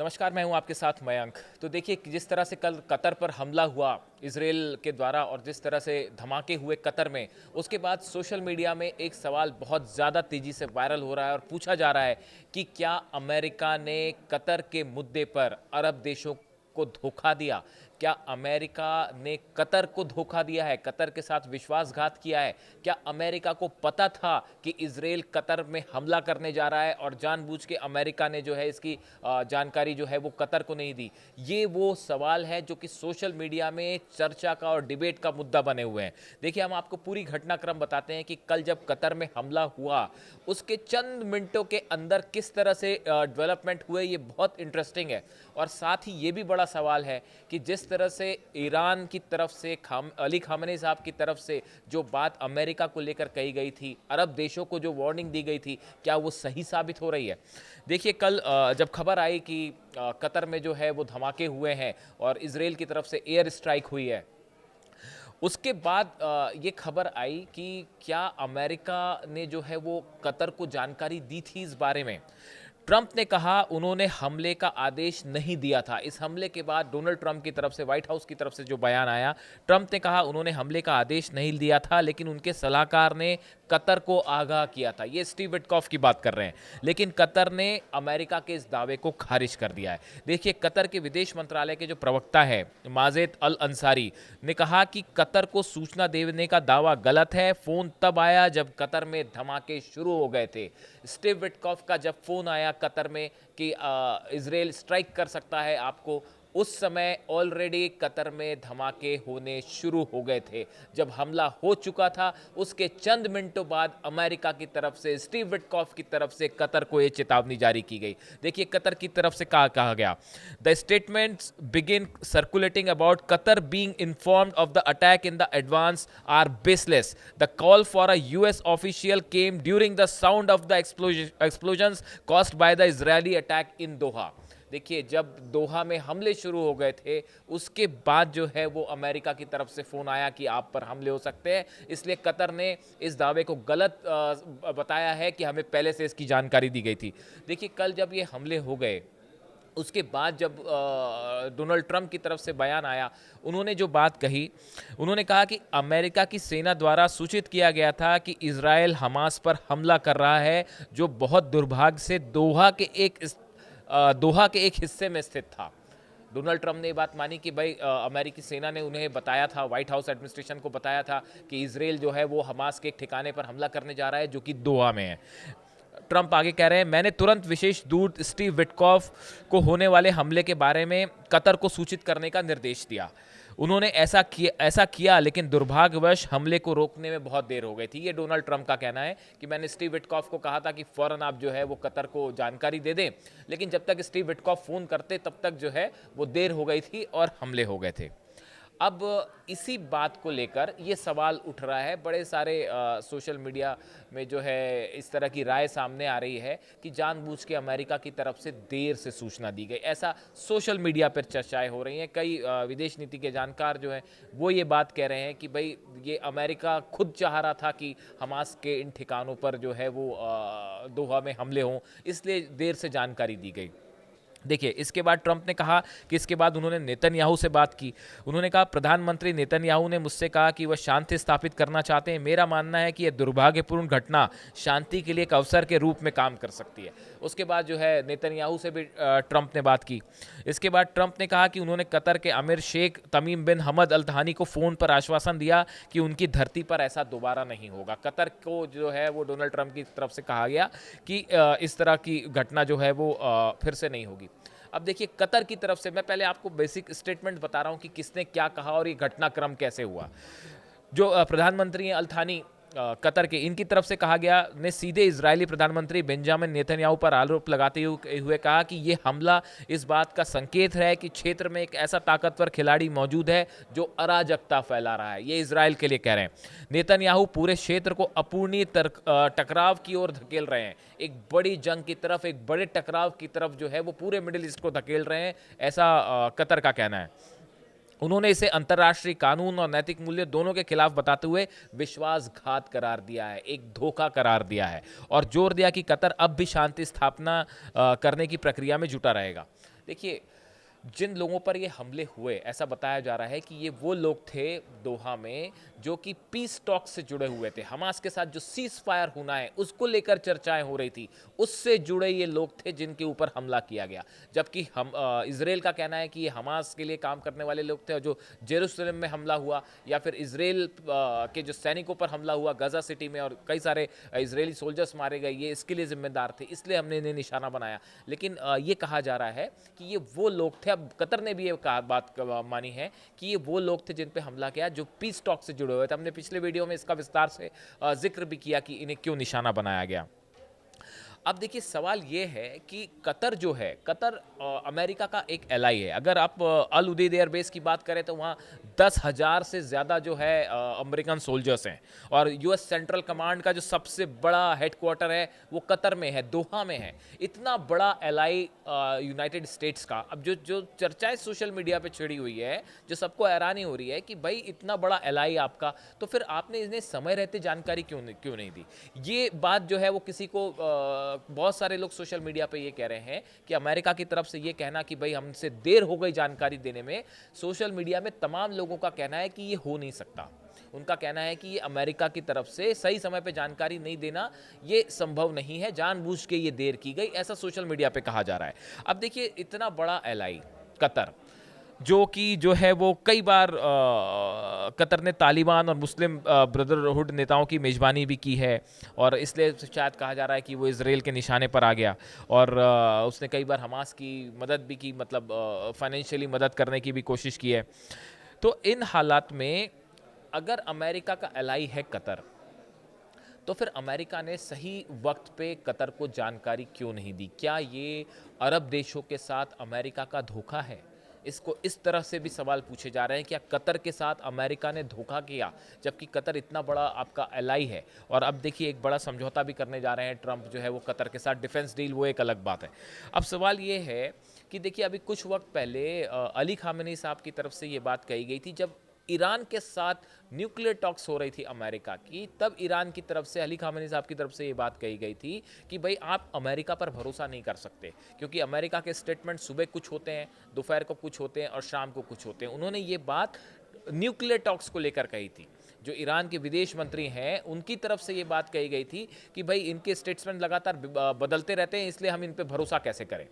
नमस्कार, मैं हूं आपके साथ मयंक। तो देखिए कि जिस तरह से कल कतर पर हमला हुआ इजराइल के द्वारा और जिस तरह से धमाके हुए कतर में, उसके बाद सोशल मीडिया में एक सवाल बहुत ज़्यादा तेज़ी से वायरल हो रहा है और पूछा जा रहा है कि क्या अमेरिका ने कतर के मुद्दे पर अरब देशों को धोखा दिया? क्या अमेरिका ने कतर को धोखा दिया है, कतर के साथ विश्वासघात किया है? क्या अमेरिका को पता था कि इजराइल कतर में हमला करने जा रहा है और जानबूझ के अमेरिका ने जो है इसकी जानकारी जो है वो कतर को नहीं दी? ये वो सवाल है जो कि सोशल मीडिया में चर्चा का और डिबेट का मुद्दा बने हुए हैं। देखिए, हम आपको पूरी घटनाक्रम बताते हैं कि कल जब कतर में हमला हुआ, उसके चंद मिनटों के अंदर किस तरह से डेवलपमेंट हुए, ये बहुत इंटरेस्टिंग है। और साथ ही ये भी बड़ा सवाल है कि जिस तरह से ईरान की तरफ से अली खामेनी साहब की तरफ से जो बात अमेरिका को लेकर कही गई थी, अरब देशों को जो वार्निंग दी गई थी, क्या वो सही साबित हो रही है? देखिए, कल जब खबर आई कि कतर में जो है वो धमाके हुए हैं और इजराइल की तरफ से एयर स्ट्राइक हुई है, उसके बाद ये खबर आई कि क्या अमेरिका ने जो है वो कतर को जानकारी दी थी इस बारे में। ट्रंप ने कहा उन्होंने हमले का आदेश नहीं दिया था। इस हमले के बाद डोनाल्ड ट्रंप की तरफ से, व्हाइट हाउस की तरफ से जो बयान आया, ट्रंप ने कहा उन्होंने हमले का आदेश नहीं दिया था, लेकिन उनके सलाहकार ने कतर को आगाह किया था। ये स्टीव विटकॉफ की बात कर रहे हैं, लेकिन कतर ने अमेरिका के इस दावे को खारिज कर दिया है। देखिए, कतर के विदेश मंत्रालय के जो प्रवक्ता है माजेद अल अंसारी ने कहा कि कतर को सूचना देने का दावा गलत है। फोन तब आया जब कतर में धमाके शुरू हो गए थे। स्टीव विटकॉफ का जब फोन आया कतर में कि इजराइल स्ट्राइक कर सकता है आपको, उस समय ऑलरेडी कतर में धमाके होने शुरू हो गए थे। जब हमला हो चुका था, उसके चंद मिनटों बाद अमेरिका की तरफ से, स्टीव विटकॉफ की तरफ से कतर को यह चेतावनी जारी की गई। देखिए, कतर की तरफ से कहा गया, the statements begin circulating about Qatar being informed of the attack in the advance are baseless. The call for a US official came during the sound of the explosions caused by the Israeli attack in Doha. देखिए, जब दोहा में हमले शुरू हो गए थे, उसके बाद जो है वो अमेरिका की तरफ से फ़ोन आया कि आप पर हमले हो सकते हैं, इसलिए कतर ने इस दावे को गलत बताया है कि हमें पहले से इसकी जानकारी दी गई थी। देखिए, कल जब ये हमले हो गए, उसके बाद जब डोनाल्ड ट्रंप की तरफ से बयान आया, उन्होंने जो बात कही, उन्होंने कहा कि अमेरिका की सेना द्वारा सूचित किया गया था कि इजराइल हमास पर हमला कर रहा है, जो बहुत दुर्भाग्य से दोहा के एक हिस्से में स्थित था। डोनाल्ड ट्रंप ने ये बात मानी कि भाई अमेरिकी सेना ने उन्हें बताया था, व्हाइट हाउस एडमिनिस्ट्रेशन को बताया था कि इजराइल जो है वो हमास के एक ठिकाने पर हमला करने जा रहा है जो कि दोहा में है। ट्रंप आगे कह रहे हैं, मैंने तुरंत विशेष दूत स्टीव विटकॉफ को होने वाले हमले के बारे में कतर को सूचित करने का निर्देश दिया। उन्होंने ऐसा किया, लेकिन दुर्भाग्यवश हमले को रोकने में बहुत देर हो गई थी। ये डोनाल्ड ट्रंप का कहना है कि मैंने स्टीव विटकॉफ को कहा था कि फ़ौरन आप जो है वो कतर को जानकारी दे दें, लेकिन जब तक स्टीव विटकॉफ फ़ोन करते तब तक जो है वो देर हो गई थी और हमले हो गए थे। अब इसी बात को लेकर ये सवाल उठ रहा है, बड़े सारे सोशल मीडिया में जो है इस तरह की राय सामने आ रही है कि जानबूझ के अमेरिका की तरफ से देर से सूचना दी गई, ऐसा सोशल मीडिया पर चर्चाएं हो रही हैं। कई विदेश नीति के जानकार जो हैं वो ये बात कह रहे हैं कि भाई ये अमेरिका खुद चाह रहा था कि हमास के इन ठिकानों पर जो है वो दोहा में हमले हों, इसलिए देर से जानकारी दी गई। देखिए, इसके बाद ट्रंप ने कहा कि इसके बाद उन्होंने नेतन्याहू से बात की। उन्होंने कहा, प्रधानमंत्री नेतन्याहू ने मुझसे कहा कि वह शांति स्थापित करना चाहते हैं। मेरा मानना है कि यह दुर्भाग्यपूर्ण घटना शांति के लिए एक अवसर के रूप में काम कर सकती है। उसके बाद जो है नेतन्याहू से भी ट्रंप ने बात की। इसके बाद ट्रंप ने कहा कि उन्होंने कतर के अमीर शेख तमीम बिन हमद अल थनी को फ़ोन पर आश्वासन दिया कि उनकी धरती पर ऐसा दोबारा नहीं होगा। कतर को जो है वो डोनाल्ड ट्रंप की तरफ से कहा गया कि इस तरह की घटना जो है वो फिर से नहीं होगी। अब देखिए, कतर की तरफ से मैं पहले आपको बेसिक स्टेटमेंट बता रहा हूं कि किसने क्या कहा और ये घटनाक्रम कैसे हुआ। जो प्रधानमंत्री हैं अल थानी कतर के, इनकी तरफ से कहा गया, ने सीधे इजरायली प्रधानमंत्री बेंजामिन नेतन्याहू पर आरोप लगाते हुए कहा कि ये हमला इस बात का संकेत है कि क्षेत्र में एक ऐसा ताकतवर खिलाड़ी मौजूद है जो अराजकता फैला रहा है। ये इजराइल के लिए कह रहे हैं। नेतन्याहू पूरे क्षेत्र को अपूर्णीय टकराव की ओर धकेल रहे हैं, एक बड़ी जंग की तरफ, एक बड़े टकराव की तरफ जो है वो पूरे मिडिल ईस्ट को धकेल रहे हैं, ऐसा कतर का कहना है। उन्होंने इसे अंतर्राष्ट्रीय कानून और नैतिक मूल्य दोनों के खिलाफ बताते हुए विश्वासघात करार दिया है, एक धोखा करार दिया है और जोर दिया कि कतर अब भी शांति स्थापना करने की प्रक्रिया में जुटा रहेगा। देखिए, जिन लोगों पर ये हमले हुए, ऐसा बताया जा रहा है कि ये वो लोग थे दोहा में जो कि पीस टॉक से जुड़े हुए थे। हमास के साथ जो सीज फायर होना है उसको लेकर चर्चाएं हो रही थी, उससे जुड़े ये लोग थे जिनके ऊपर हमला किया गया। जबकि हम इसराइल का कहना है कि ये हमास के लिए काम करने वाले लोग थे और जो जेरूसलम में हमला हुआ या फिर इसराइल के जो सैनिकों पर हमला हुआ गजा सिटी में और कई सारे इसराइली सोल्जर्स मारे गए, ये इसके लिए जिम्मेदार थे, इसलिए हमने इन्हें निशाना बनाया। लेकिन ये कहा जा रहा है कि ये वो लोग थे, अब कतर ने भी ये बात मानी है कि ये वो लोग थे जिन पे हमला किया जो पीस टॉक से जुड़े हुए थे। हमने पिछले वीडियो में इसका विस्तार से जिक्र भी किया कि इन्हें क्यों निशाना बनाया गया। अब देखिए, सवाल ये है कि कतर जो है, कतर अमेरिका का एक एलाई है। अगर आप अल उदेद एयरबेस की बात करें तो वहाँ 10,000 से ज़्यादा जो है अमेरिकन सोल्जर्स हैं और यूएस सेंट्रल कमांड का जो सबसे बड़ा हेडक्वार्टर है वो कतर में है, दोहा में है। इतना बड़ा एलाई यूनाइटेड स्टेट्स का। अब जो जो चर्चाएं सोशल मीडिया पे छिड़ी हुई है, जो सबको हैरानी हो रही है कि भाई इतना बड़ा एलाई आपका, तो फिर आपने इन्हें समय रहते जानकारी क्यों नहीं दी। ये बात जो है वो किसी को बहुत सारे लोग सोशल मीडिया पे ये कह रहे हैं कि अमेरिका की तरफ से ये कहना कि भाई हमसे देर हो गई जानकारी देने में, सोशल मीडिया में तमाम लोगों का कहना है कि ये हो नहीं सकता। उनका कहना है कि ये अमेरिका की तरफ से सही समय पे जानकारी नहीं देना ये संभव नहीं है, जानबूझ के ये देर की गई, ऐसा सोशल मीडिया पे कहा जा रहा है। अब देखिए, इतना बड़ा एलाई कतर जो कि जो है वो कई बार कतर ने तालिबान और मुस्लिम ब्रदरहुड नेताओं की मेज़बानी भी की है और इसलिए शायद कहा जा रहा है कि वो इसराइल के निशाने पर आ गया और उसने कई बार हमास की मदद भी की, मतलब फाइनेंशियली मदद करने की भी कोशिश की है। तो इन हालात में अगर अमेरिका का एलाई है कतर, तो फिर अमेरिका ने सही वक्त पे कतर को जानकारी क्यों नहीं दी? क्या ये अरब देशों के साथ अमेरिका का धोखा है? इसको इस तरह से भी सवाल पूछे जा रहे हैं, क्या कतर के साथ अमेरिका ने धोखा किया, जबकि कतर इतना बड़ा आपका एलाई है। और अब देखिए, एक बड़ा समझौता भी करने जा रहे हैं ट्रंप जो है वो कतर के साथ, डिफेंस डील, वो एक अलग बात है। अब सवाल ये है कि देखिए, अभी कुछ वक्त पहले अली खामेनी साहब की तरफ से ये बात कही गई थी, जब ईरान के साथ न्यूक्लियर टॉक्स हो रही थी अमेरिका की, तब ईरान की तरफ से, अली खामेनी साहब की तरफ से ये बात कही गई थी कि भाई आप अमेरिका पर भरोसा नहीं कर सकते, क्योंकि अमेरिका के स्टेटमेंट सुबह कुछ होते हैं, दोपहर को कुछ होते हैं और शाम को कुछ होते हैं। उन्होंने ये बात न्यूक्लियर टॉक्स को लेकर कही थी। जो ईरान के विदेश मंत्री हैं उनकी तरफ से ये बात कही गई थी कि भाई इनके स्टेटमेंट लगातार बदलते रहते हैं, इसलिए हम इन पर भरोसा कैसे करें।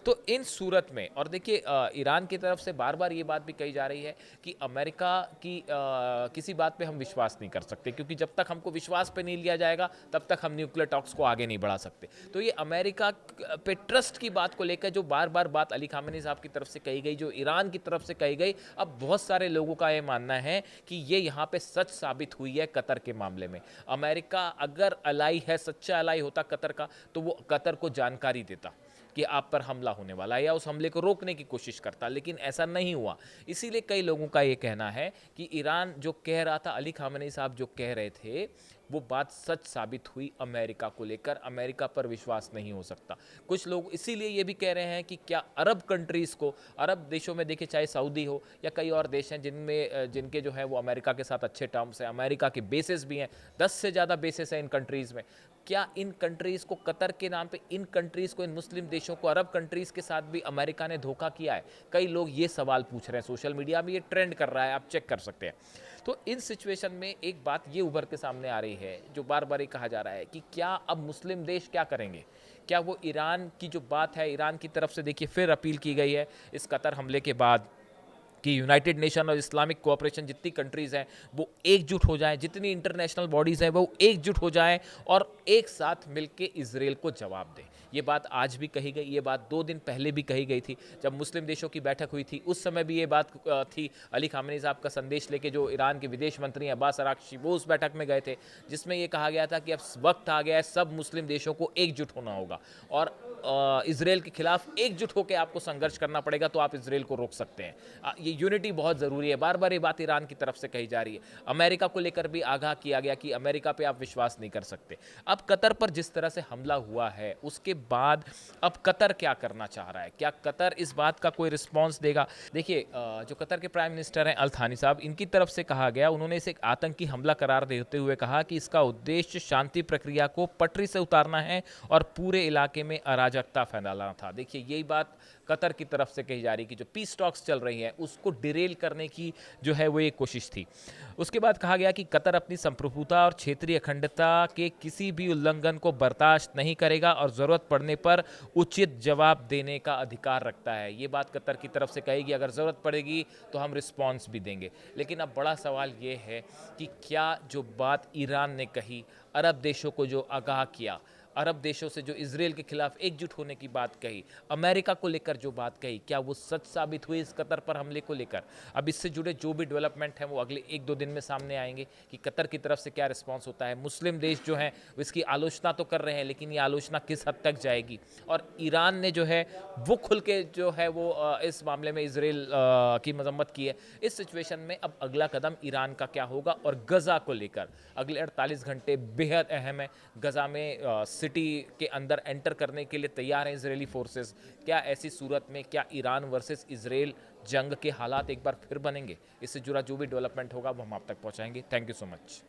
तो इन सूरत में, और देखिए ईरान की तरफ से बार बार ये बात भी कही जा रही है कि अमेरिका की किसी बात पे हम विश्वास नहीं कर सकते, क्योंकि जब तक हमको विश्वास पे नहीं लिया जाएगा तब तक हम न्यूक्लियर टॉक्स को आगे नहीं बढ़ा सकते। तो ये अमेरिका पे ट्रस्ट की बात को लेकर जो बार बार बात अली खामेनी साहब की तरफ से कही गई, जो ईरान की तरफ से कही गई, अब बहुत सारे लोगों का ये मानना है कि ये यहाँ पे सच साबित हुई है कतर के मामले में। अमेरिका अगर अलाई है, सच्चा अलाई होता कतर का, तो वो कतर को जानकारी देता कि आप पर हमला होने वाला है या उस हमले को रोकने की कोशिश करता, लेकिन ऐसा नहीं हुआ। इसीलिए कई लोगों का ये कहना है कि ईरान जो कह रहा था, अली खामेनी साहब जो कह रहे थे, वो बात सच साबित हुई अमेरिका को लेकर। अमेरिका पर विश्वास नहीं हो सकता। कुछ लोग इसीलिए ये भी कह रहे हैं कि क्या अरब कंट्रीज़ को, अरब देशों में देखिए, चाहे सऊदी हो या कई और देश हैं जिनमें जिनके जो है वो अमेरिका के साथ अच्छे टर्म्स हैं, अमेरिका के बेसेस भी हैं, 10 से ज़्यादा बेसेस हैं इन कंट्रीज़ में, क्या इन कंट्रीज़ को, कतर के नाम पे इन कंट्रीज़ को, इन मुस्लिम देशों को, अरब कंट्रीज़ के साथ भी अमेरिका ने धोखा किया है? कई लोग ये सवाल पूछ रहे हैं, सोशल मीडिया में ये ट्रेंड कर रहा है, आप चेक कर सकते हैं। तो इन सिचुएशन में एक बात ये उभर के सामने आ रही है, जो बार बार ये कहा जा रहा है कि क्या अब मुस्लिम देश क्या करेंगे? क्या वो ईरान की जो बात है, ईरान की तरफ से देखिए फिर अपील की गई है इस कतर हमले के बाद कि यूनाइटेड नेशन और इस्लामिक कोऑपरेशन, जितनी कंट्रीज़ हैं वो एकजुट हो जाएं, जितनी इंटरनेशनल बॉडीज़ हैं वो एकजुट हो जाएं और एक साथ मिलके इजराइल को जवाब दें। ये बात आज भी कही गई, ये बात 2 दिन पहले भी कही गई थी जब मुस्लिम देशों की बैठक हुई थी, उस समय भी ये बात थी। अली खामेनी साहब का संदेश लेके जो ईरान के विदेश मंत्री अब्बास अराक्ची वो उस बैठक में गए थे, जिसमें ये कहा गया था कि अब वक्त आ गया है, सब मुस्लिम देशों को एकजुट होना होगा और इसराइल के खिलाफ एकजुट होकर आपको संघर्ष करना पड़ेगा, तो आप इसराइल को रोक सकते हैं। ये यूनिटी बहुत ज़रूरी है। बार बार ये बात ईरान की तरफ से कही जा रही है। अमेरिका को लेकर भी आगाह किया गया कि अमेरिका पे आप विश्वास नहीं कर सकते। अब कतर पर जिस तरह से हमला हुआ है, उसके बाद अब कतर क्या करना चाह रहा है? क्या कतर इस बात का कोई रिस्पॉन्स देगा? देखिए, जो कतर के प्राइम मिनिस्टर हैं अल थानी साहब, इनकी तरफ से कहा गया, उन्होंने इसे एक आतंकी हमला करार देते हुए कहा कि इसका उद्देश्य शांति प्रक्रिया को पटरी से उतारना है और पूरे इलाके में अराजकता फैलाना था। देखिए, यही बात कतर की तरफ से कही जा रही कि जो पीस टॉक्स चल रही हैं उसको डिरेल करने की जो है वो एक कोशिश थी। उसके बाद कहा गया कि कतर अपनी संप्रभुता और क्षेत्रीय अखंडता के किसी भी उल्लंघन को बर्दाश्त नहीं करेगा और ज़रूरत पड़ने पर उचित जवाब देने का अधिकार रखता है। ये बात कतर की तरफ से कहेगी, अगर ज़रूरत पड़ेगी तो हम रिस्पॉन्स भी देंगे। लेकिन अब बड़ा सवाल ये है कि क्या जो बात ईरान ने कही, अरब देशों को जो आगाह किया, अरब देशों से जो इसराइल के खिलाफ एकजुट होने की बात कही, अमेरिका को लेकर जो बात कही, क्या वो सच साबित हुई इस कतर पर हमले को लेकर? अब इससे जुड़े जो भी डेवलपमेंट हैं वो अगले 1-2 दिन में सामने आएंगे कि कतर की तरफ से क्या रिस्पांस होता है। मुस्लिम देश जो हैं वो इसकी आलोचना तो कर रहे हैं, लेकिन ये आलोचना किस हद तक जाएगी? और ईरान ने जो है वो खुल के जो है वो इस मामले में इसराइल की मजम्मत की है। इस सिचुएशन में अब अगला कदम ईरान का क्या होगा? और गजा को लेकर अगले 48 घंटे बेहद अहम है। गजा में सिटी के अंदर एंटर करने के लिए तैयार हैं इजरायली फोर्सेस। क्या ऐसी सूरत में क्या ईरान वर्सेस इजराइल जंग के हालात एक बार फिर बनेंगे? इससे जुड़ा जो भी डेवलपमेंट होगा वो हम आप तक पहुंचाएंगे। Thank you so much.